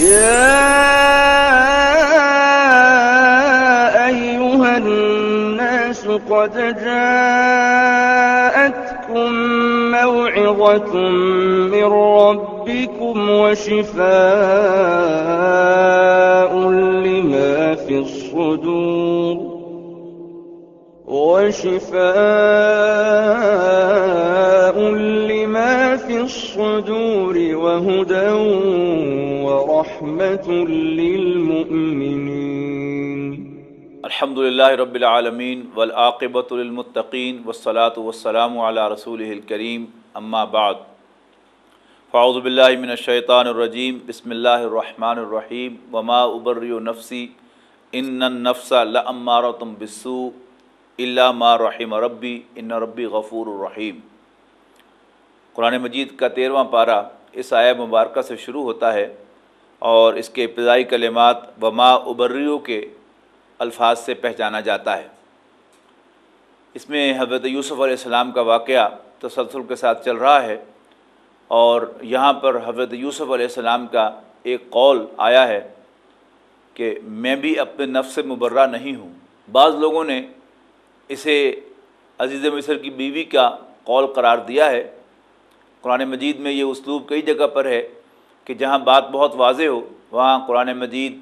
أيها الناس قد جاءتكم موعظة من ربكم وشفاء لما في الصدور وهدى ورحمة للمؤمنين. الحمد للہ رب العالمین والعاقبۃ للمتقین والصلاۃ والسلام علی رسولہ الکریم اما بعد فاعوذ باللہ من الشیطان الرجیم بسم اللہ الرحمن الرحیم وما ابرئ نفسی ان النفس لامارۃ بالسوء الا ما رحم ربی ان ربی غفور الرحیم۔ قرآن مجید کا 13واں پارہ اس آیہ مبارکہ سے شروع ہوتا ہے اور اس کے ابتدائی کلمات وما ابرئ کے الفاظ سے پہچانا جاتا ہے۔ اس میں حضرت یوسف علیہ السلام کا واقعہ تسلسل کے ساتھ چل رہا ہے، اور یہاں پر حضرت یوسف علیہ السلام کا ایک قول آیا ہے کہ میں بھی اپنے نفس سے مبرہ نہیں ہوں۔ بعض لوگوں نے اسے عزیز مصر کی بیوی کا قول قرار دیا ہے۔ قرآن مجید میں یہ اسلوب کئی جگہ پر ہے کہ جہاں بات بہت واضح ہو وہاں قرآن مجید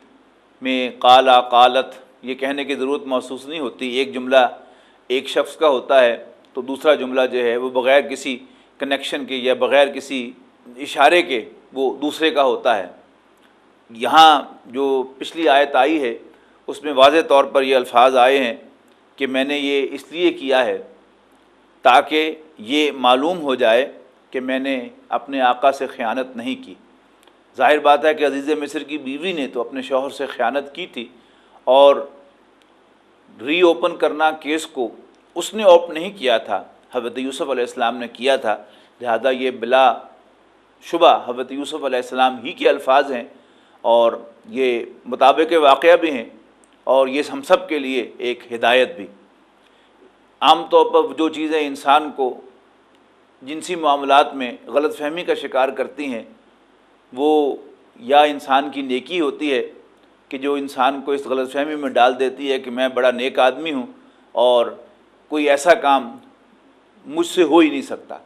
میں قالا قالت یہ کہنے کی ضرورت محسوس نہیں ہوتی۔ ایک جملہ ایک شخص کا ہوتا ہے تو دوسرا جملہ جو ہے وہ بغیر کسی کنیکشن کے یا بغیر کسی اشارے کے وہ دوسرے کا ہوتا ہے۔ یہاں جو پچھلی آیت آئی ہے اس میں واضح طور پر یہ الفاظ آئے ہیں کہ میں نے یہ اس لیے کیا ہے تاکہ یہ معلوم ہو جائے کہ میں نے اپنے آقا سے خیانت نہیں کی۔ ظاہر بات ہے کہ عزیز مصر کی بیوی نے تو اپنے شوہر سے خیانت کی تھی، اور ری اوپن کرنا کیس کو اس نے اوپن نہیں کیا تھا، حضرت یوسف علیہ السلام نے کیا تھا، لہذا یہ بلا شبہ حضرت یوسف علیہ السلام ہی کے الفاظ ہیں، اور یہ مطابق واقعہ بھی ہیں، اور یہ ہم سب کے لیے ایک ہدایت بھی۔ عام طور پر جو چیزیں انسان کو جنسی معاملات میں غلط فہمی کا شکار کرتی ہیں وہ یا انسان کی نیکی ہوتی ہے کہ جو انسان کو اس غلط فہمی میں ڈال دیتی ہے کہ میں بڑا نیک آدمی ہوں اور کوئی ایسا کام مجھ سے ہو ہی نہیں سکتا،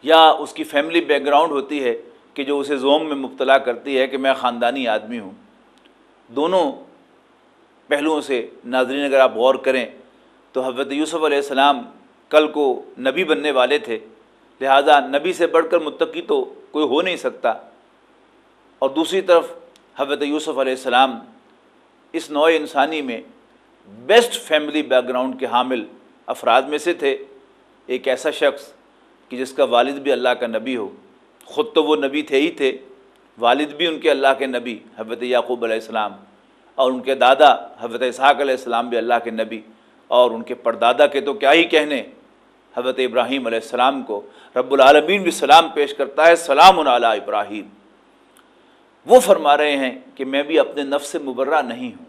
یا اس کی فیملی بیک گراؤنڈ ہوتی ہے کہ جو اسے زوم میں مبتلا کرتی ہے کہ میں خاندانی آدمی ہوں۔ دونوں پہلوؤں سے ناظرین اگر آپ غور کریں تو حضرت یوسف علیہ السلام کل کو نبی بننے والے تھے، لہذا نبی سے بڑھ کر متقی تو کوئی ہو نہیں سکتا، اور دوسری طرف حضرت یوسف علیہ السلام اس نوع انسانی میں بیسٹ فیملی بیک گراؤنڈ کے حامل افراد میں سے تھے۔ ایک ایسا شخص کہ جس کا والد بھی اللہ کا نبی ہو، خود تو وہ نبی تھے ہی تھے، والد بھی ان کے اللہ کے نبی حضرت یعقوب علیہ السلام، اور ان کے دادا حضرت اسحاق علیہ السلام بھی اللہ کے نبی، اور ان کے پردادا کے تو کیا ہی کہنے، حضرت ابراہیم علیہ السلام کو رب العالمین بھی سلام پیش کرتا ہے، سلام علی ابراہیم۔ وہ فرما رہے ہیں کہ میں بھی اپنے نفس سے مبرہ نہیں ہوں۔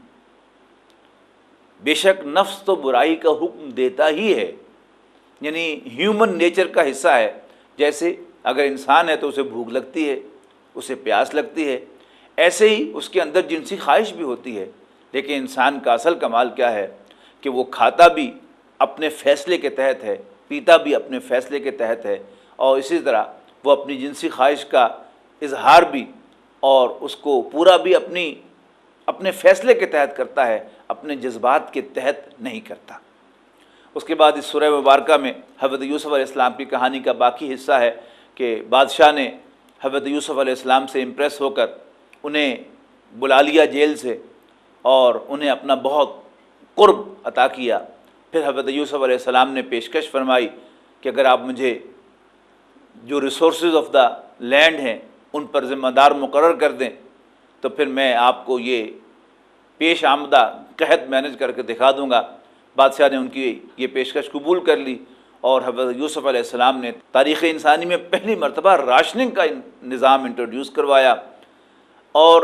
بے شک نفس تو برائی کا حکم دیتا ہی ہے، یعنی ہیومن نیچر کا حصہ ہے۔ جیسے اگر انسان ہے تو اسے بھوک لگتی ہے، اسے پیاس لگتی ہے، ایسے ہی اس کے اندر جنسی خواہش بھی ہوتی ہے، لیکن انسان کا اصل کمال کیا ہے کہ وہ کھاتا بھی اپنے فیصلے کے تحت ہے، پیتا بھی اپنے فیصلے کے تحت ہے، اور اسی طرح وہ اپنی جنسی خواہش کا اظہار بھی اور اس کو پورا بھی اپنے فیصلے کے تحت کرتا ہے، اپنے جذبات کے تحت نہیں کرتا۔ اس کے بعد اس سورہ مبارکہ میں حضرت یوسف علیہ السلام کی کہانی کا باقی حصہ ہے کہ بادشاہ نے حضرت یوسف علیہ السلام سے امپریس ہو کر انہیں بلا لیا جیل سے، اور انہیں اپنا بہت قرب عطا کیا۔ پھر حضرت یوسف علیہ السلام نے پیشکش فرمائی کہ اگر آپ مجھے جو ریسورسز آف دا لینڈ ہیں ان پر ذمہ دار مقرر کر دیں تو پھر میں آپ کو یہ پیش آمدہ قحط مینج کر کے دکھا دوں گا۔ بادشاہ نے ان کی یہ پیشکش قبول کر لی، اور حضرت یوسف علیہ السلام نے تاریخ انسانی میں پہلی مرتبہ راشننگ کا نظام انٹروڈیوس کروایا، اور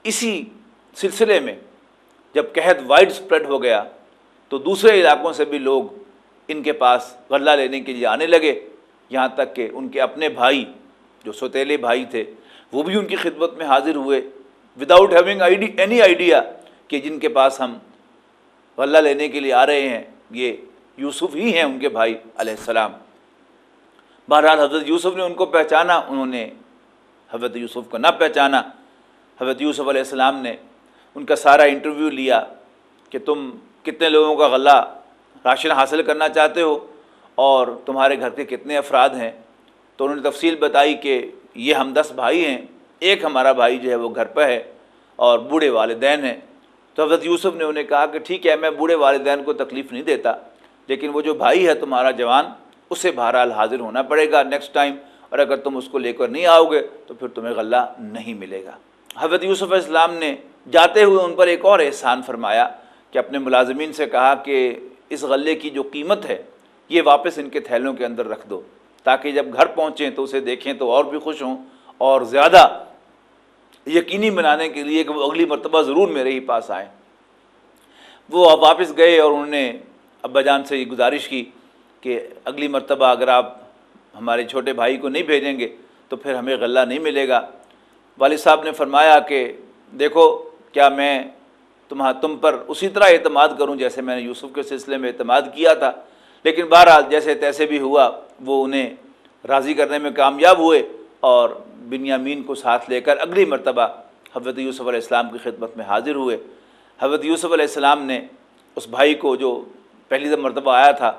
اسی سلسلے میں جب قحط وائڈ اسپریڈ ہو گیا تو دوسرے علاقوں سے بھی لوگ ان کے پاس غلہ لینے کے لیے آنے لگے، یہاں تک کہ ان کے اپنے بھائی جو سوتیلے بھائی تھے وہ بھی ان کی خدمت میں حاضر ہوئے وداؤٹ ہیونگ اینی آئیڈیا کہ جن کے پاس ہم غلہ لینے کے لیے آ رہے ہیں یہ یوسف ہی ہیں، ان کے بھائی علیہ السلام۔ بہرحال حضرت یوسف نے ان کو پہچانا، انہوں نے حضرت یوسف کو نہ پہچانا۔ حضرت یوسف علیہ السلام نے ان کا سارا انٹرویو لیا کہ تم کتنے لوگوں کا غلہ راشن حاصل کرنا چاہتے ہو اور تمہارے گھر کے کتنے افراد ہیں۔ تو انہوں نے تفصیل بتائی کہ یہ ہم 10 بھائی ہیں، ایک ہمارا بھائی جو ہے وہ گھر پہ ہے اور بوڑھے والدین ہیں۔ تو حضرت یوسف نے انہیں کہا کہ ٹھیک ہے، میں بوڑھے والدین کو تکلیف نہیں دیتا، لیکن وہ جو بھائی ہے تمہارا جوان، اسے بہرحال حاضر ہونا پڑے گا نیکسٹ ٹائم، اور اگر تم اس کو لے کر نہیں آؤ گے تو پھر تمہیں غلہ نہیں ملے گا۔ حضرت یوسف علیہ السلام نے جاتے ہوئے ان پر ایک اور احسان فرمایا کہ اپنے ملازمین سے کہا کہ اس غلے کی جو قیمت ہے یہ واپس ان کے تھیلوں کے اندر رکھ دو، تاکہ جب گھر پہنچیں تو اسے دیکھیں تو اور بھی خوش ہوں، اور زیادہ یقینی بنانے کے لیے کہ وہ اگلی مرتبہ ضرور میرے ہی پاس آئیں۔ وہ اب واپس گئے اور انہوں نے ابا جان سے یہ گزارش کی کہ اگلی مرتبہ اگر آپ ہمارے چھوٹے بھائی کو نہیں بھیجیں گے تو پھر ہمیں غلہ نہیں ملے گا۔ والد صاحب نے فرمایا کہ دیکھو کیا میں تم پر اسی طرح اعتماد کروں جیسے میں نے یوسف کے سلسلے میں اعتماد کیا تھا، لیکن بہرحال جیسے تیسے بھی ہوا وہ انہیں راضی کرنے میں کامیاب ہوئے اور بنیامین کو ساتھ لے کر اگلی مرتبہ حضرت یوسف علیہ السلام کی خدمت میں حاضر ہوئے۔ حضرت یوسف علیہ السلام نے اس بھائی کو جو پہلی مرتبہ آیا تھا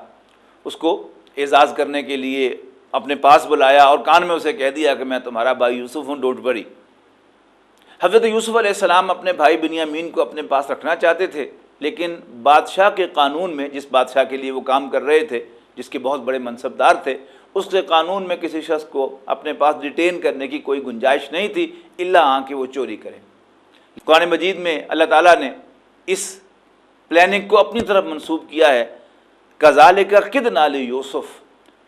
اس کو اعزاز کرنے کے لیے اپنے پاس بلایا اور کان میں اسے کہہ دیا کہ میں تمہارا بھائی یوسف ہوں، ڈونٹ وری۔ حضرت یوسف علیہ السلام اپنے بھائی بنیامین کو اپنے پاس رکھنا چاہتے تھے، لیکن بادشاہ کے قانون میں، جس بادشاہ کے لیے وہ کام کر رہے تھے، جس کے بہت بڑے منصبدار تھے، اس کے قانون میں کسی شخص کو اپنے پاس ڈیٹین کرنے کی کوئی گنجائش نہیں تھی الا کہ وہ چوری کرے۔ قرآن مجید میں اللہ تعالیٰ نے اس پلاننگ کو اپنی طرف منسوب کیا ہے، کذالک کدنا لیوسف،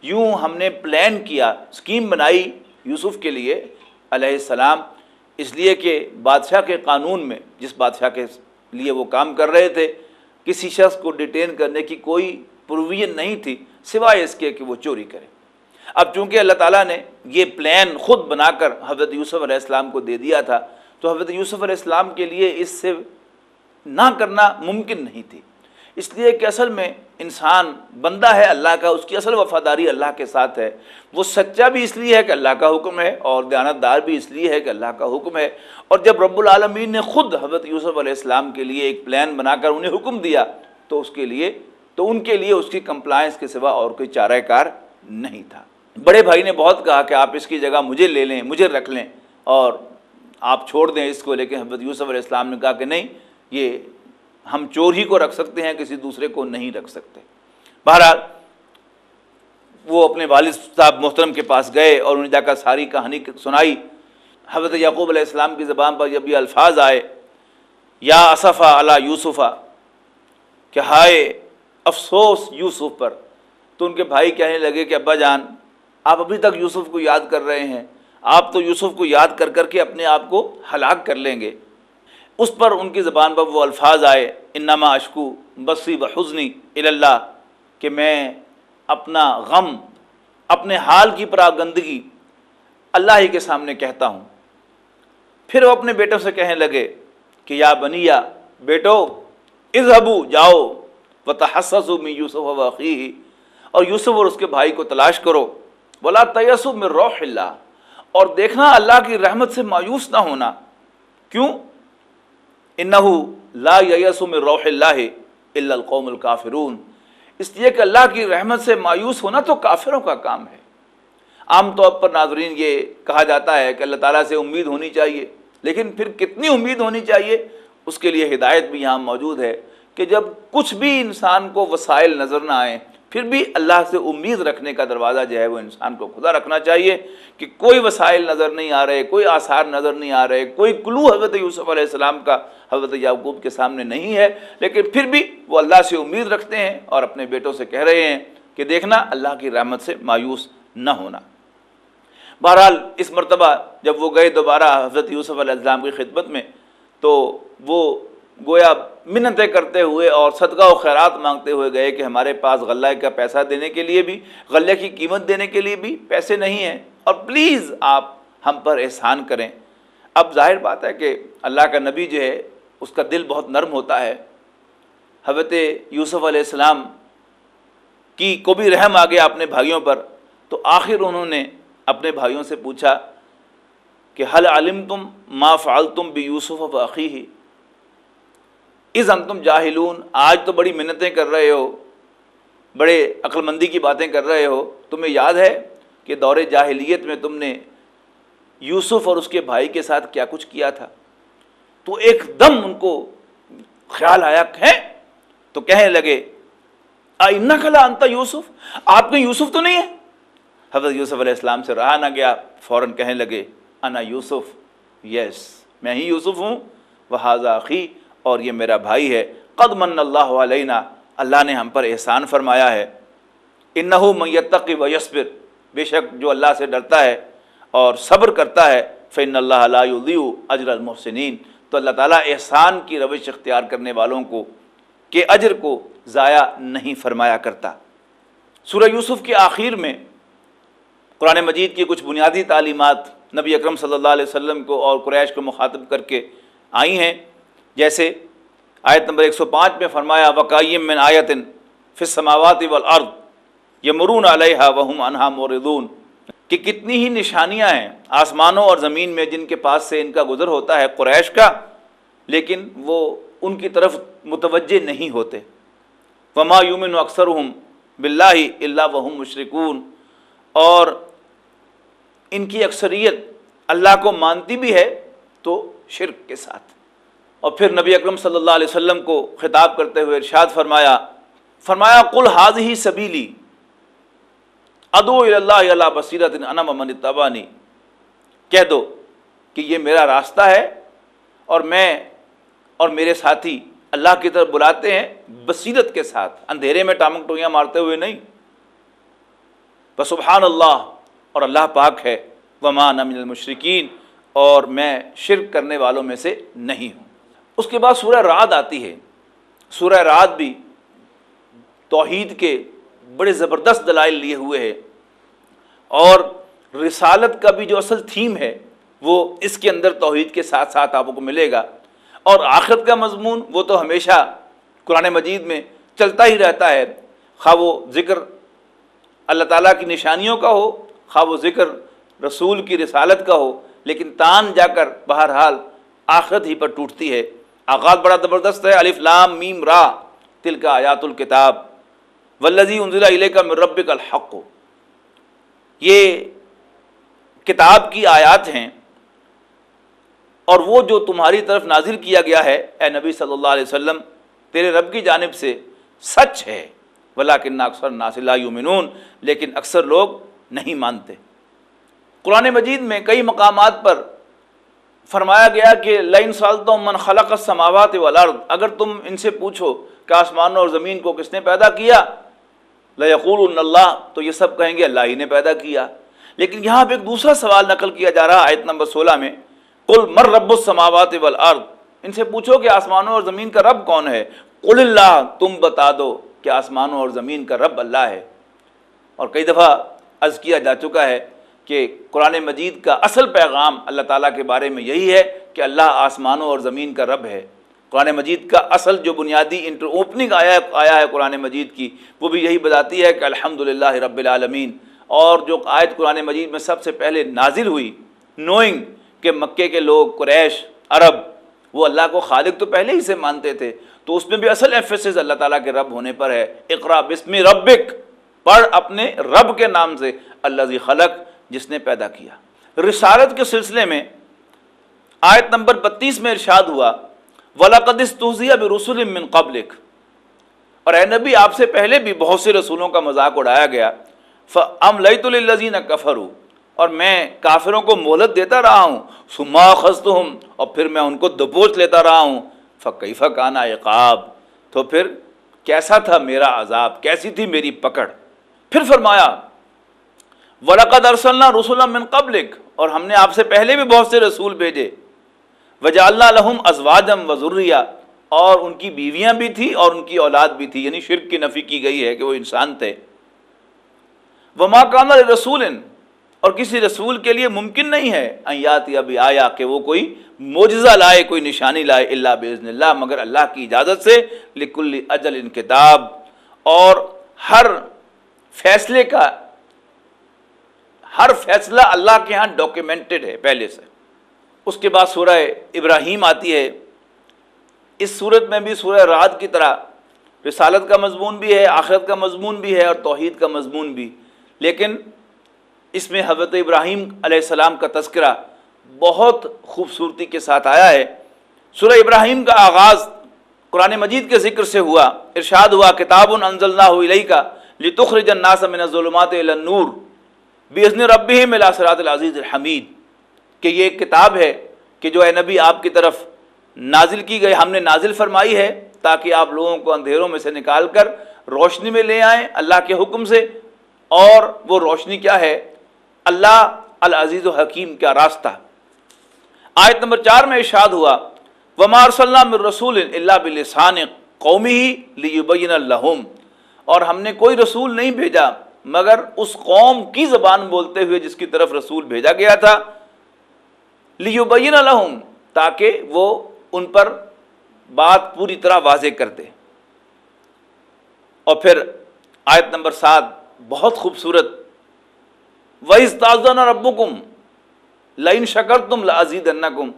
یوں ہم نے پلان کیا، اسکیم بنائی یوسف کے لیے علیہ السلام، اس لیے کہ بادشاہ کے قانون میں، جس بادشاہ کے لیے وہ کام کر رہے تھے، کسی شخص کو ڈیٹین کرنے کی کوئی پروویژن نہیں تھی سوائے اس کے کہ وہ چوری کرے۔ اب چونکہ اللہ تعالیٰ نے یہ پلان خود بنا کر حضرت یوسف علیہ السلام کو دے دیا تھا، تو حضرت یوسف علیہ السلام کے لیے اس سے نہ کرنا ممکن نہیں تھی، اس لیے کہ اصل میں انسان بندہ ہے اللہ کا، اس کی اصل وفاداری اللہ کے ساتھ ہے، وہ سچا بھی اس لیے ہے کہ اللہ کا حکم ہے اور دیانتدار بھی اس لیے ہے کہ اللہ کا حکم ہے۔ اور جب رب العالمین نے خود حضرت یوسف علیہ السلام کے لیے ایک پلان بنا کر انہیں حکم دیا تو ان کے لیے اس کی کمپلائنس کے سوا اور کوئی چارہ کار نہیں تھا۔ بڑے بھائی نے بہت کہا کہ آپ اس کی جگہ مجھے لے لیں، مجھے رکھ لیں اور آپ چھوڑ دیں اس کو، لیکن حضرت یوسف علیہ السلام نے کہا کہ نہیں، یہ ہم چور ہی کو رکھ سکتے ہیں، کسی دوسرے کو نہیں رکھ سکتے۔ بہرحال وہ اپنے والد صاحب محترم کے پاس گئے اور انہیں جا کر ساری کہانی سنائی۔ حضرت یعقوب علیہ السلام کی زبان پر جب یہ الفاظ آئے، یا اسفا علی یوسفا، کہ ہائے افسوس یوسف پر، تو ان کے بھائی کہنے لگے کہ ابا جان آپ ابھی تک یوسف کو یاد کر رہے ہیں، آپ تو یوسف کو یاد کر کر کے اپنے آپ کو ہلاک کر لیں گے۔ اس پر ان کی زبان پر وہ الفاظ آئے، انما اشکو بثی و حزنی الی اللہ، کہ میں اپنا غم، اپنے حال کی پراگندگی اللہ ہی کے سامنے کہتا ہوں۔ پھر وہ اپنے بیٹوں سے کہنے لگے کہ یا بنیا، بیٹو اذهبوا جاؤ وتحسسوا من یوسف واخیہ، اور یوسف اور اس کے بھائی کو تلاش کرو، ولا تیأسوا من روح اللہ، اور دیکھنا اللہ کی رحمت سے مایوس نہ ہونا۔ کیوں؟ انہ لا ییأس من روح اللہ الا القوم الکافرون، اس لیے کہ اللہ کی رحمت سے مایوس ہونا تو کافروں کا کام ہے۔ عام طور پر ناظرین یہ کہا جاتا ہے کہ اللہ تعالیٰ سے امید ہونی چاہیے، لیکن پھر کتنی امید ہونی چاہیے اس کے لیے ہدایت بھی یہاں موجود ہے کہ جب کچھ بھی انسان کو وسائل نظر نہ آئیں پھر بھی اللہ سے امید رکھنے کا دروازہ جو ہے وہ انسان کو کھلا رکھنا چاہیے، کہ کوئی وسائل نظر نہیں آ رہے، کوئی آثار نظر نہیں آ رہے، کوئی کلو حضرت یوسف علیہ السلام کا حضرت یعقوب کے سامنے نہیں ہے، لیکن پھر بھی وہ اللہ سے امید رکھتے ہیں اور اپنے بیٹوں سے کہہ رہے ہیں کہ دیکھنا اللہ کی رحمت سے مایوس نہ ہونا۔ بہرحال اس مرتبہ جب وہ گئے دوبارہ حضرت یوسف علیہ السلام کی خدمت میں، تو وہ گویا منتیں کرتے ہوئے اور صدقہ و خیرات مانگتے ہوئے گئے کہ ہمارے پاس غلہ کا پیسہ دینے کے لیے بھی، غلے کی قیمت دینے کے لیے بھی پیسے نہیں ہیں، اور پلیز آپ ہم پر احسان کریں۔ اب ظاہر بات ہے کہ اللہ کا نبی جو ہے اس کا دل بہت نرم ہوتا ہے۔ حضرت یوسف علیہ السلام کی کو بھی رحم آ گیا اپنے بھائیوں پر، تو آخر انہوں نے اپنے بھائیوں سے پوچھا کہ هل علمتم ما فعلتم بیوسف واخیہ اذ انتم جاہلون، آج تو بڑی منتیں کر رہے ہو، بڑے عقل مندی کی باتیں کر رہے ہو، تمہیں یاد ہے کہ دور جاہلیت میں تم نے یوسف اور اس کے بھائی کے ساتھ کیا کچھ کیا تھا؟ تو ایک دم ان کو خیال آیا ہے، تو کہنے لگے اِنَّكَ لَأَنْتَ یوسف، آپ میں یوسف تو نہیں ہے؟ حضرت یوسف علیہ السلام سے رہا نہ گیا، فوراً کہنے لگے انا یوسف، یس میں ہی یوسف ہوں، وَهَذَا أَخِي اور یہ میرا بھائی ہے، قَدْ مَنَّ اللَّهُ عَلَيْنَا اللہ نے ہم پر احسان فرمایا ہے، إِنَّهُ مَن يَتَّقِ وَيَصْبِرْ بے شک جو اللہ سے ڈرتا ہے اور صبر کرتا ہے، فإن اللہ لا یضیع اجر المحسنین تو اللہ تعالیٰ احسان کی روش اختیار کرنے والوں کو کے اجر کو ضائع نہیں فرمایا کرتا۔ سورہ یوسف کے آخر میں قرآن مجید کی کچھ بنیادی تعلیمات نبی اکرم صلی اللہ علیہ وسلم کو اور قریش کو مخاطب کر کے آئی ہیں، جیسے آیت نمبر 105 میں فرمایا وَقَيِّم مِّن آیَةٍ فِي السَّمَاوَاتِ وَالْأَرْضِ یمرون علیہا وہم عنہا موردون کہ کتنی ہی نشانیاں ہیں آسمانوں اور زمین میں جن کے پاس سے ان کا گزر ہوتا ہے قریش کا، لیکن وہ ان کی طرف متوجہ نہیں ہوتے۔ وما یؤمن اکثرهم باللہ الا وہم مشرکون اور ان کی اکثریت اللہ کو مانتی بھی ہے تو شرک کے ساتھ۔ اور پھر نبی اکرم صلی اللہ علیہ وسلم کو خطاب کرتے ہوئے ارشاد فرمایا قل ھذہ سبیلی ادعو الی اللہ علی بصیرۃ انا ومن اتبعنی، کہہ دو کہ یہ میرا راستہ ہے اور میں اور میرے ساتھی اللہ کی طرف بلاتے ہیں بصیرت کے ساتھ، اندھیرے میں ٹامک ٹوئیاں مارتے ہوئے نہیں۔ فسبحان اللہ اور اللہ پاک ہے، وما انا من المشرکین اور میں شرک کرنے والوں میں سے نہیں ہوں۔ اس کے بعد سورہ رعد آتی ہے۔ سورہ رعد بھی توحید کے بڑے زبردست دلائل لیے ہوئے ہے، اور رسالت کا بھی جو اصل تھیم ہے وہ اس کے اندر توحید کے ساتھ ساتھ آپ کو ملے گا، اور آخرت کا مضمون وہ تو ہمیشہ قرآن مجید میں چلتا ہی رہتا ہے، خواہ وہ ذکر اللہ تعالیٰ کی نشانیوں کا ہو، خواہ وہ ذکر رسول کی رسالت کا ہو، لیکن تان جا کر بہرحال آخرت ہی پر ٹوٹتی ہے۔ آغاز بڑا زبردست ہے، الف لام میم را تلک آیات الکتاب والذی انزل الیک من ربک الحق، یہ کتاب کی آیات ہیں اور وہ جو تمہاری طرف نازل کیا گیا ہے اے نبی صلی اللہ علیہ وسلم تیرے رب کی جانب سے سچ ہے، ولکن اکثر الناس لا یؤمنون لیکن اکثر لوگ نہیں مانتے۔ قرآن مجید میں کئی مقامات پر فرمایا گیا کہ لئن سألتم من خلق السماوات والارض، اگر تم ان سے پوچھو کہ آسمانوں اور زمین کو کس نے پیدا کیا، لَيَقُولُنَّ اللَّهُ تو یہ سب کہیں گے اللہ ہی نے پیدا کیا۔ لیکن یہاں پہ ایک دوسرا سوال نقل کیا جا رہا ہے آیت نمبر 16 میں، قُلْ مَن رَبُّ السَّمَاوَاتِ وَالْأَرْضِ ان سے پوچھو کہ آسمانوں اور زمین کا رب کون ہے، قُلِ اللَّهُ تم بتا دو کہ آسمانوں اور زمین کا رب اللہ ہے۔ اور کئی دفعہ عرض کیا جا چکا ہے کہ قرآن مجید کا اصل پیغام اللہ تعالیٰ کے بارے میں یہی ہے کہ اللہ آسمانوں اور زمین کا رب ہے۔ قرآن مجید کا اصل جو بنیادی اوپننگ آیا ہے قرآن مجید کی، وہ بھی یہی بتاتی ہے کہ الحمدللہ رب العالمین۔ اور جو آیت قرآن مجید میں سب سے پہلے نازل ہوئی، نوئنگ کہ مکے کے لوگ قریش عرب وہ اللہ کو خالق تو پہلے ہی سے مانتے تھے، تو اس میں بھی اصل ایمفیسس اللہ تعالیٰ کے رب ہونے پر ہے۔ اقرا بسم ربک، پڑھ اپنے رب کے نام سے، الذی خلق جس نے پیدا کیا۔ رسالت کے سلسلے میں آیت نمبر 32 میں ارشاد ہوا وَلَقَدِ اسْتُهْزِئَ بِرُسُلٍ مِّن قَبْلِكَ اور اے نبی آپ سے پہلے بھی بہت سے رسولوں کا مذاق اڑایا گیا، فَأَمْلَيْتُ لِلَّذِينَ كَفَرُوا اور میں کافروں کو مہلت دیتا رہا ہوں، ثُمَّ أَخَذْتُهُمْ اور پھر میں ان کو دبوچ لیتا رہا ہوں، فَكَيْفَ كَانَ عِقَابِ تو پھر کیسا تھا میرا عذاب، کیسی تھی میری پکڑ۔ پھر فرمایا وَلَقَدْ أَرْسَلْنَا رُسُلًا مِّن قَبْلِكَ اور ہم نے آپ سے پہلے بھی بہت سے رسول بھیجے، وَجَعَلْنَا لَهُمْ أَزْوَاجًا وَذُرِّيَّةً اور ان کی بیویاں بھی تھی اور ان کی اولاد بھی تھی، یعنی شرک کی نفی کی گئی ہے کہ وہ انسان تھے۔ وَمَا كَانَ لِرَسُولٍ اور کسی رسول کے لیے ممکن نہیں ہے ان یاتی ابھی آیا کہ وہ کوئی معجزہ لائے، کوئی نشانی لائے، الا باذن اللہ، مگر اللہ کی اجازت سے، لکل اجل کتاب، اور ہر فیصلہ اللہ کے ہاں ڈاکیومنٹڈ ہے پہلے سے۔ اس کے بعد سورہ ابراہیم آتی ہے۔ اس صورت میں بھی سورہ رعد کی طرح رسالت کا مضمون بھی ہے، آخرت کا مضمون بھی ہے، اور توحید کا مضمون بھی، لیکن اس میں حضرت ابراہیم علیہ السلام کا تذکرہ بہت خوبصورتی کے ساتھ آیا ہے۔ سورہ ابراہیم کا آغاز قرآن مجید کے ذکر سے ہوا، ارشاد ہوا کتاب انزلناہ الیک لتخرج الناس من الظلمات الی النور باذن ربہم الی صراط العزیز الحمید، کہ یہ ایک کتاب ہے کہ جو اے نبی آپ کی طرف نازل کی گئی، ہم نے نازل فرمائی ہے تاکہ آپ لوگوں کو اندھیروں میں سے نکال کر روشنی میں لے آئیں اللہ کے حکم سے، اور وہ روشنی کیا ہے؟ اللہ العزیز الحکیم کا راستہ۔ آیت نمبر 4 میں ارشاد ہوا وَمَا أَرْسَلْنَا مِن رَّسُولٍ إِلَّا بِلِسَانِ قَوْمِهِ لِيُبَيِّنَ لَهُمْ، اور ہم نے کوئی رسول نہیں بھیجا مگر اس قوم کی زبان بولتے ہوئے جس کی طرف رسول بھیجا گیا تھا، لِيُبَيِّنَ لَهُمْ، تاکہ وہ ان پر بات پوری طرح واضح کر دے۔ اور پھر آیت نمبر 7 بہت خوبصورت، وَإِذْ تَأَذَّنَ رَبُّكُمْ لَئِن شَكَرْتُمْ لَأَزِيدَنَّكُمْ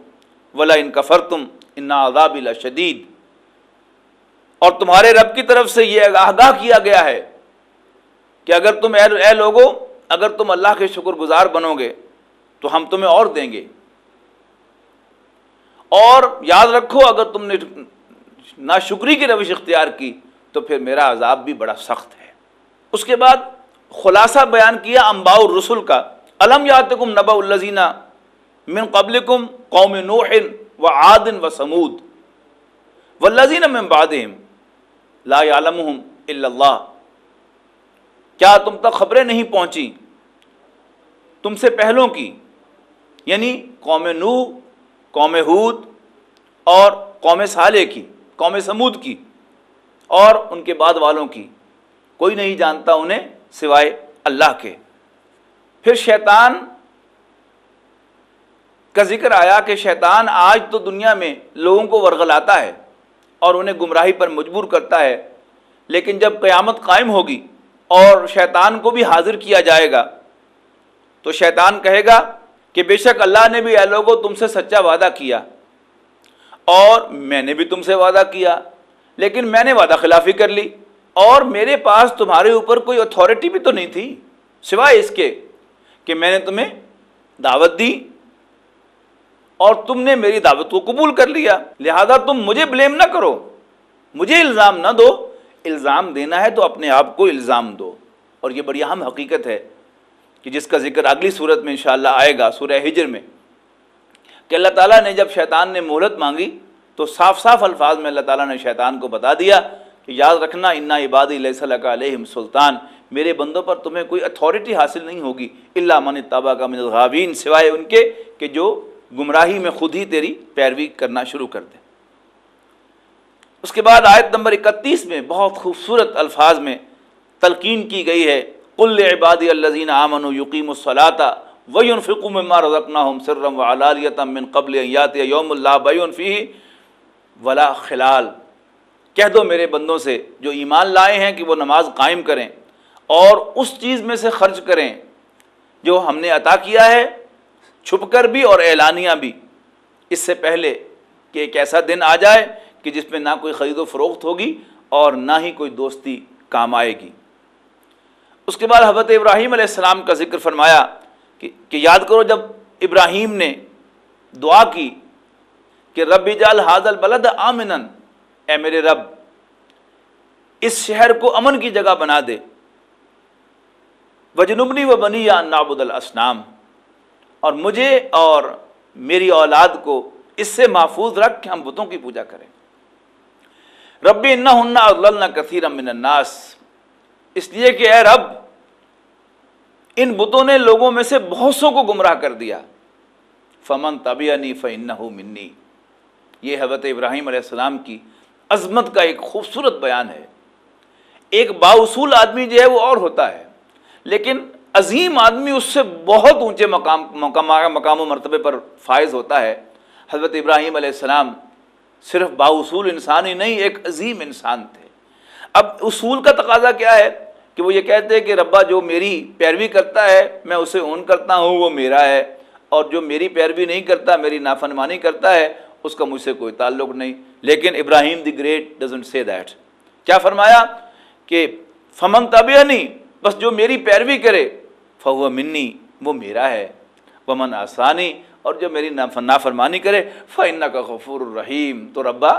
وَلَئِن كَفَرْتُمْ إِنَّ عَذَابِي لَشَدِيدٌ، اور تمہارے رب کی طرف سے یہ آگاہ کیا گیا ہے کہ اگر تم اے لوگو، اگر تم اللہ کے شکر گزار بنو گے تو ہم تمہیں اور دیں گے، اور یاد رکھو اگر تم نے ناشکری کی روش اختیار کی تو پھر میرا عذاب بھی بڑا سخت ہے۔ اس کے بعد خلاصہ بیان کیا انباء الرسل کا، الم یاتکم نبأ الذین من قبلکم قوم نوح وعاد وثمود والذین من بعدہم لا یعلمہم الا اللہ، کیا تم تک خبریں نہیں پہنچی تم سے پہلوں کی، یعنی قوم نوح، قوم ہود اور قوم صالح کی، قوم سمود کی، اور ان کے بعد والوں کی، کوئی نہیں جانتا انہیں سوائے اللہ کے۔ پھر شیطان کا ذکر آیا کہ شیطان آج تو دنیا میں لوگوں کو ورغلاتا ہے اور انہیں گمراہی پر مجبور کرتا ہے، لیکن جب قیامت قائم ہوگی اور شیطان کو بھی حاضر کیا جائے گا تو شیطان کہے گا کہ بے شک اللہ نے بھی اے لوگوں تم سے سچا وعدہ کیا اور میں نے بھی تم سے وعدہ کیا، لیکن میں نے وعدہ خلافی کر لی، اور میرے پاس تمہارے اوپر کوئی اتھارٹی بھی تو نہیں تھی سوائے اس کے کہ میں نے تمہیں دعوت دی اور تم نے میری دعوت کو قبول کر لیا، لہذا تم مجھے بلیم نہ کرو، مجھے الزام نہ دو، الزام دینا ہے تو اپنے آپ کو الزام دو۔ اور یہ بڑی اہم حقیقت ہے کہ جس کا ذکر اگلی صورت میں انشاءاللہ آئے گا، سورہ ہجر میں، کہ اللہ تعالیٰ نے جب شیطان نے مہلت مانگی تو صاف صاف الفاظ میں اللہ تعالیٰ نے شیطان کو بتا دیا کہ یاد رکھنا اِنَّ عِبَادِی لَیْسَ لَکَ عَلَیْہِم سلطان، میرے بندوں پر تمہیں کوئی اتھارٹی حاصل نہیں ہوگی الا من اتبعک من الغاوین، سوائے ان کے کہ جو گمراہی میں خود ہی تیری پیروی کرنا شروع کر دیں۔ اس کے بعد آیت نمبر 31 میں بہت خوبصورت الفاظ میں تلقین کی گئی ہے، قُل لِعِبَادِیَ الَّذِینَ آمَنُوا يُقِیمُوا الصَّلَاةَ وَيُنْفِقُوا مِمَّا رَزَقْنَاهُمْ سِرًّا وَعَلَانِیَةً مِّن قَبْلِ أَن یَأْتِیَ یَوْمٌ لَا بَیْعٌ فِیہِ وَلَا خِلَالٌ، کہہ دو میرے بندوں سے جو ایمان لائے ہیں کہ وہ نماز قائم کریں اور اس چیز میں سے خرچ کریں جو ہم نے عطا کیا ہے، چھپ کر بھی اور اعلانیہ بھی، اس سے پہلے کہ ایک ایسا دن آ جائے کہ جس میں نہ کوئی خرید و فروخت ہوگی اور نہ ہی کوئی دوستی کام آئے گی۔ اس کے بعد حضرت ابراہیم علیہ السلام کا ذکر فرمایا کہ یاد کرو جب ابراہیم نے دعا کی کہ رب اجعل ھذا البلد آمنا، اے میرے رب اس شہر کو امن کی جگہ بنا دے، وجنبنی وبنی ان نعبد الاصنام، اور مجھے اور میری اولاد کو اس سے محفوظ رکھ کہ ہم بتوں کی پوجا کریں۔ رب انہن اضللن کثیرا من الناس، اس لیے کہ اے رب ان بتوں نے لوگوں میں سے بہت سو کو گمراہ کر دیا، فمن تبعنی فانہ منی۔ یہ حضرت ابراہیم علیہ السلام کی عظمت کا ایک خوبصورت بیان ہے۔ ایک بااصول آدمی جو ہے وہ اور ہوتا ہے، لیکن عظیم آدمی اس سے بہت اونچے مقام و مرتبے پر فائز ہوتا ہے۔ حضرت ابراہیم علیہ السلام صرف بااصول انسان ہی نہیں، ایک عظیم انسان تھے۔ اب اصول کا تقاضا کیا ہے کہ وہ یہ کہتے ہیں کہ ربا جو میری پیروی کرتا ہے میں اسے اون کرتا ہوں، وہ میرا ہے، اور جو میری پیروی نہیں کرتا، میری نافرمانی کرتا ہے، اس کا مجھ سے کوئی تعلق نہیں۔ لیکن ابراہیم دی گریٹ ڈزنٹ سے دیٹ۔ کیا فرمایا کہ فمن تبعنی، بس جو میری پیروی کرے، فہو منی، وہ میرا ہے، ومن عصانی، اور جو میری نافرمانی کرے، فإنک غفور الرحیم، تو ربا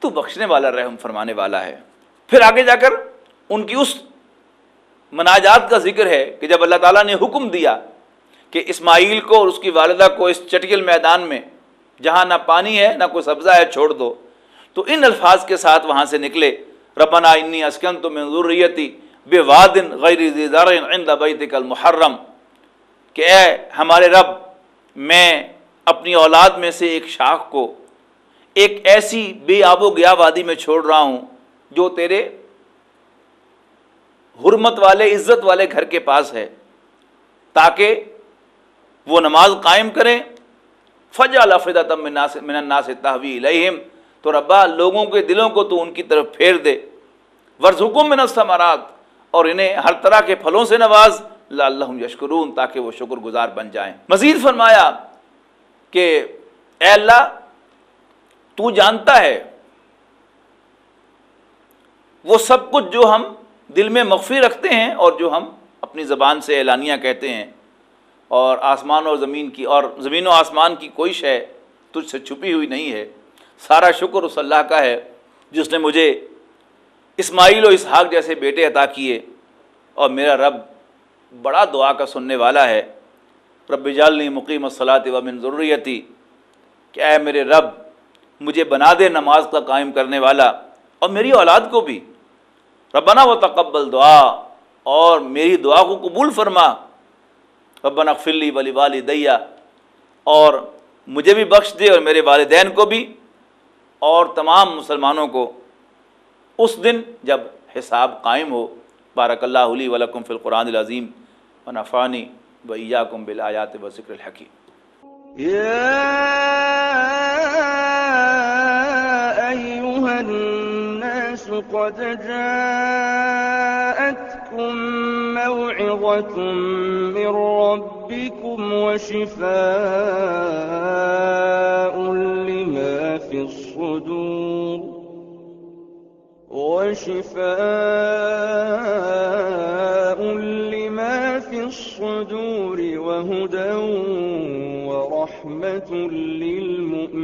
تو بخشنے والا، رحم فرمانے والا ہے۔ پھر آگے جا کر ان کی اس مناجات کا ذکر ہے کہ جب اللہ تعالیٰ نے حکم دیا کہ اسماعیل کو اور اس کی والدہ کو اس چٹکل میدان میں جہاں نہ پانی ہے نہ کوئی سبزہ ہے چھوڑ دو، تو ان الفاظ کے ساتھ وہاں سے نکلے، ربنا انی اسکنت من ذریتی بواد غیر ذی زرع عند بیتک المحرم، کہ اے ہمارے رب، میں اپنی اولاد میں سے ایک شاخ کو ایک ایسی بے آب و گیا وادی میں چھوڑ رہا ہوں جو تیرے حرمت والے عزت والے گھر کے پاس ہے، تاکہ وہ نماز قائم کریں۔ فجعل افئدۃ من الناس تہوی الیہم، تو ربا لوگوں کے دلوں کو تو ان کی طرف پھیر دے، وارزقہم من الثمرات، اور انہیں ہر طرح کے پھلوں سے نواز، لعلہم یشکرون، تاکہ وہ شکر گزار بن جائیں۔ مزید فرمایا کہ اے اللہ تو جانتا ہے وہ سب کچھ جو ہم دل میں مخفی رکھتے ہیں اور جو ہم اپنی زبان سے اعلانیہ کہتے ہیں، اور آسمان اور زمین کی اور زمین و آسمان کی کوئی شے تجھ سے چھپی ہوئی نہیں ہے۔ سارا شکر اس اللہ کا ہے جس نے مجھے اسماعیل و اسحاق جیسے بیٹے عطا کیے، اور میرا رب بڑا دعا کا سننے والا ہے۔ رب اجعلنی مقیم الصلاۃ ومن ذریتی، کہ اے میرے رب مجھے بنا دے نماز کا قائم کرنے والا، اور میری اولاد کو بھی۔ ربنا وتقبل دعا، اور میری دعا کو قبول فرما۔ ربنا اغفر لی ولوالدی، اور مجھے بھی بخش دے اور میرے والدین کو بھی اور تمام مسلمانوں کو اس دن جب حساب قائم ہو۔ بارک اللہ لی ولکم فی القرآن العظیم ونفعنی وإیاکم بالآیات والذکر الحکیم۔ يا أيها الناس قد جاءتكم موعظة من ربكم وشفاء لما في الصدور وهدى ورحمة للمؤمنين۔